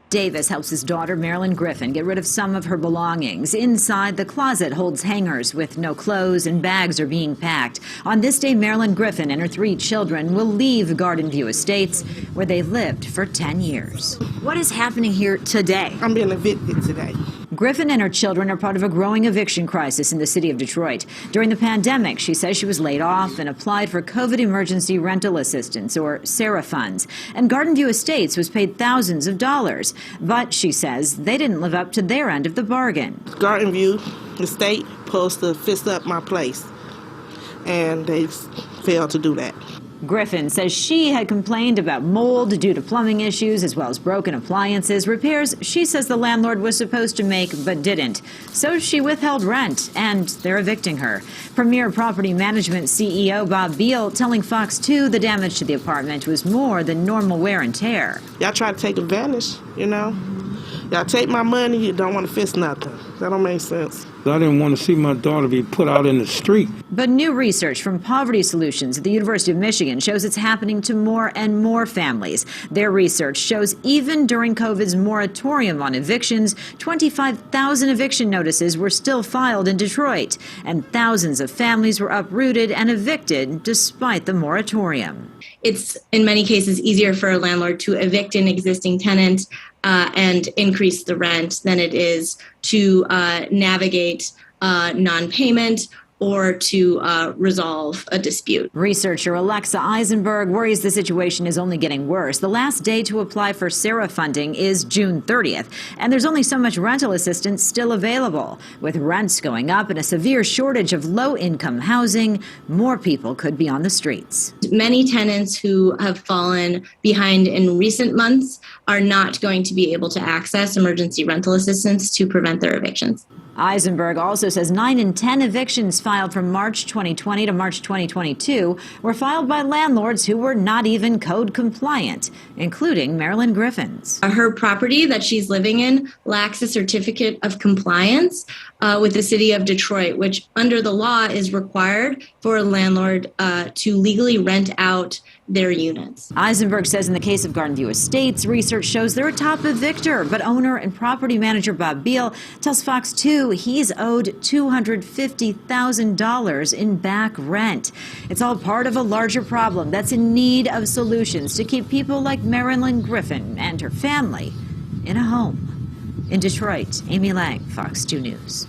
Davis helps his daughter, Marilyn Griffin, get rid of some of her belongings. Inside, the closet holds hangers with no clothes and bags are being packed. On this day, Marilyn Griffin and her 3 children will leave Garden View Estates, where they lived for 10 years. What is happening here today? I'm being evicted today. Griffin and her children are part of a growing eviction crisis in the city of Detroit. During the pandemic, she says she was laid off and applied for COVID emergency rental assistance, or SARA funds. And Garden View Estates was paid thousands of dollars. But she says they didn't live up to their end of the bargain. Garden View Estate supposed to fix up my place, and they failed to do that. Griffin says she had complained about mold due to plumbing issues as well as broken appliances, repairs she says the landlord was supposed to make but didn't. So she withheld rent, and they're evicting her. Premier Property Management CEO Bob Beal telling Fox 2 the damage to the apartment was more than normal wear and tear. Y'all try to take advantage, you know? Y'all take my money, you don't want to fix nothing. That don't make sense. I didn't want to see my daughter be put out in the street. But new research from Poverty Solutions at the University of Michigan shows it's happening to more and more families. Their research shows even during COVID's moratorium on evictions, 25,000 eviction notices were still filed in Detroit, and thousands of families were uprooted and evicted despite the moratorium. It's in many cases easier for a landlord to evict an existing tenant and increase the rent than it is to navigate non-payment or to resolve a dispute. Researcher Alexa Eisenberg worries the situation is only getting worse. The last day to apply for SARA funding is June 30th, and there's only so much rental assistance still available. With rents going up and a severe shortage of low-income housing, more people could be on the streets. Many tenants who have fallen behind in recent months are not going to be able to access emergency rental assistance to prevent their evictions. Eisenberg also says 9 in 10 evictions filed from March 2020 to March 2022 were filed by landlords who were not even code compliant, including Marilyn Griffin's. Her property that she's living in lacks a certificate of compliance with the city of Detroit, which under the law is required for a landlord to legally rent out their units. Eisenberg says in the case of Garden View Estates, research shows they're a top evictor, but owner and property manager Bob Beal tells Fox 2 he's owed $250,000 in back rent. It's all part of a larger problem that's in need of solutions to keep people like Marilyn Griffin and her family in a home. In Detroit, Amy Lang, Fox 2 News.